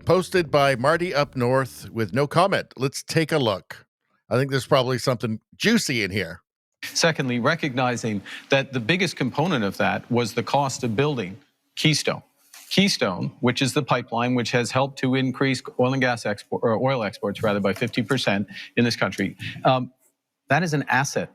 posted by Marty up north with no comment. Let's take a look. I think there's probably something juicy in here. Secondly, recognizing that the biggest component of that was the cost of building Keystone. Keystone, which is the pipeline which has helped to increase oil and gas export, or oil exports rather, by 50% in this country. That is an asset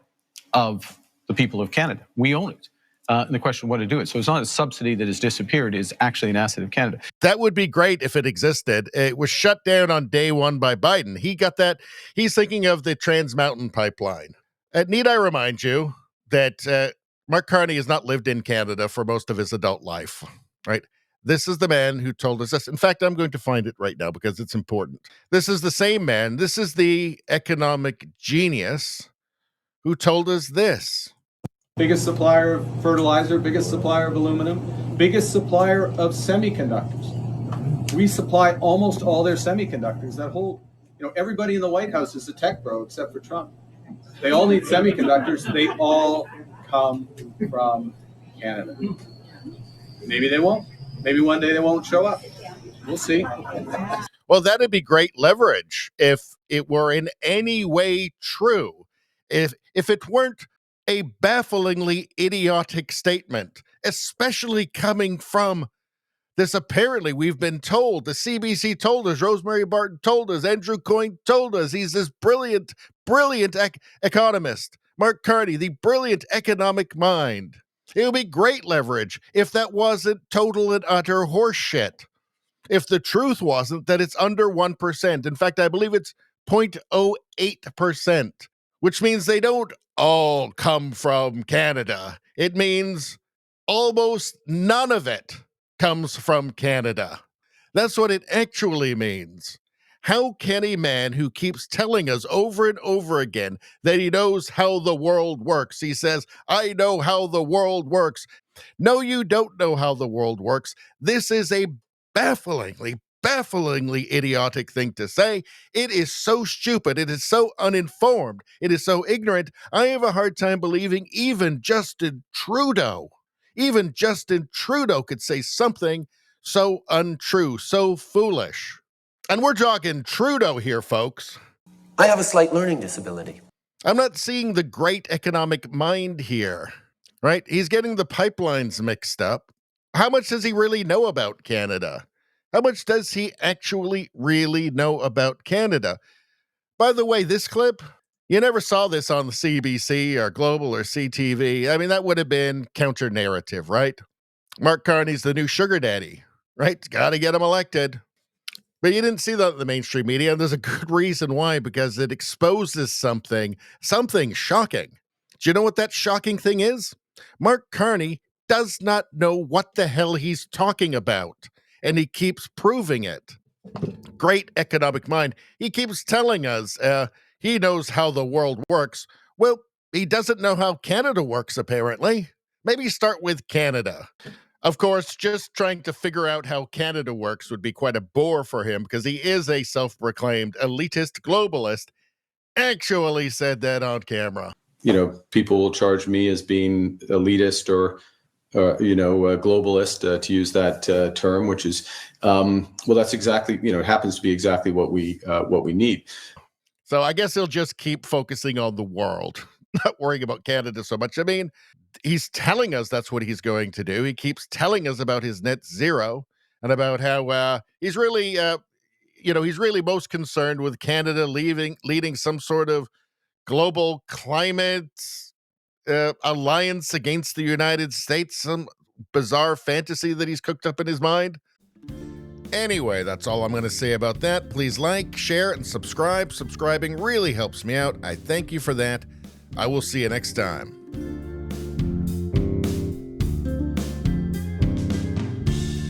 of the people of Canada. We own it. And the question of what to do it. So it's not a subsidy that has disappeared, it's actually an asset of Canada. That would be great if it existed. It was shut down on day one by Biden. He got that. He's thinking of the Trans Mountain Pipeline. Need I remind you that Mark Carney has not lived in Canada for most of his adult life, right? This is the man who told us this. In fact, I'm going to find it right now because it's important. This is the same man. This is the economic genius who told us this. Biggest supplier of fertilizer, biggest supplier of aluminum, biggest supplier of semiconductors. We supply almost all their semiconductors. That whole, everybody in the White House is a tech bro except for Trump. They all need semiconductors. They all come from Canada. Maybe they won't. Maybe one day they won't show up. We'll see. Well, that'd be great leverage if it were in any way true. If it weren't a bafflingly idiotic statement, especially coming from this. Apparently, we've been told, the CBC told us, Rosemary Barton told us, Andrew Coyne told us, he's this brilliant economist. Mark Carney, the brilliant economic mind. It would be great leverage if that wasn't total and utter horseshit. If the truth wasn't that it's under 1%. In fact, I believe it's 0.08%, which means they don't all come from Canada. It means almost none of it comes from Canada. That's what it actually means. How can a man who keeps telling us over and over again that he knows how the world works, he says, I know how the world works. No, you don't know how the world works. This is a bafflingly idiotic thing to say. It is so stupid. It is so uninformed. It is so ignorant. I have a hard time believing even Justin Trudeau could say something so untrue, so foolish. And we're talking Trudeau here, folks. I have a slight learning disability. I'm not seeing the great economic mind here, right? He's getting the pipelines mixed up. How much does he really know about Canada? How much does he actually really know about Canada? By the way, this clip, you never saw this on the CBC or Global or CTV. I mean, that would have been counter-narrative, right? Mark Carney's the new sugar daddy, right? Got to get him elected. But you didn't see that in the mainstream media, and there's a good reason why, because it exposes something shocking. Do you know what that shocking thing is? Mark Carney does not know what the hell he's talking about. And he keeps proving it. Great economic mind. He keeps telling us he knows how the world works. Well, he doesn't know how Canada works, apparently. Maybe start with Canada. Of course, just trying to figure out how Canada works would be quite a bore for him because he is a self-proclaimed elitist globalist. Actually said that on camera. People will charge me as being elitist or a globalist, to use that term, which is, that's exactly, it happens to be exactly what we need. So I guess he'll just keep focusing on the world, not worrying about Canada so much. I mean, he's telling us that's what he's going to do. He keeps telling us about his net zero and about how he's really, he's really most concerned with Canada leading some sort of global climate alliance against the United States, some bizarre fantasy that he's cooked up in his mind. Anyway, that's all I'm going to say about that. Please like, share, and subscribe. Subscribing really helps me out. I thank you for that. I will see you next time.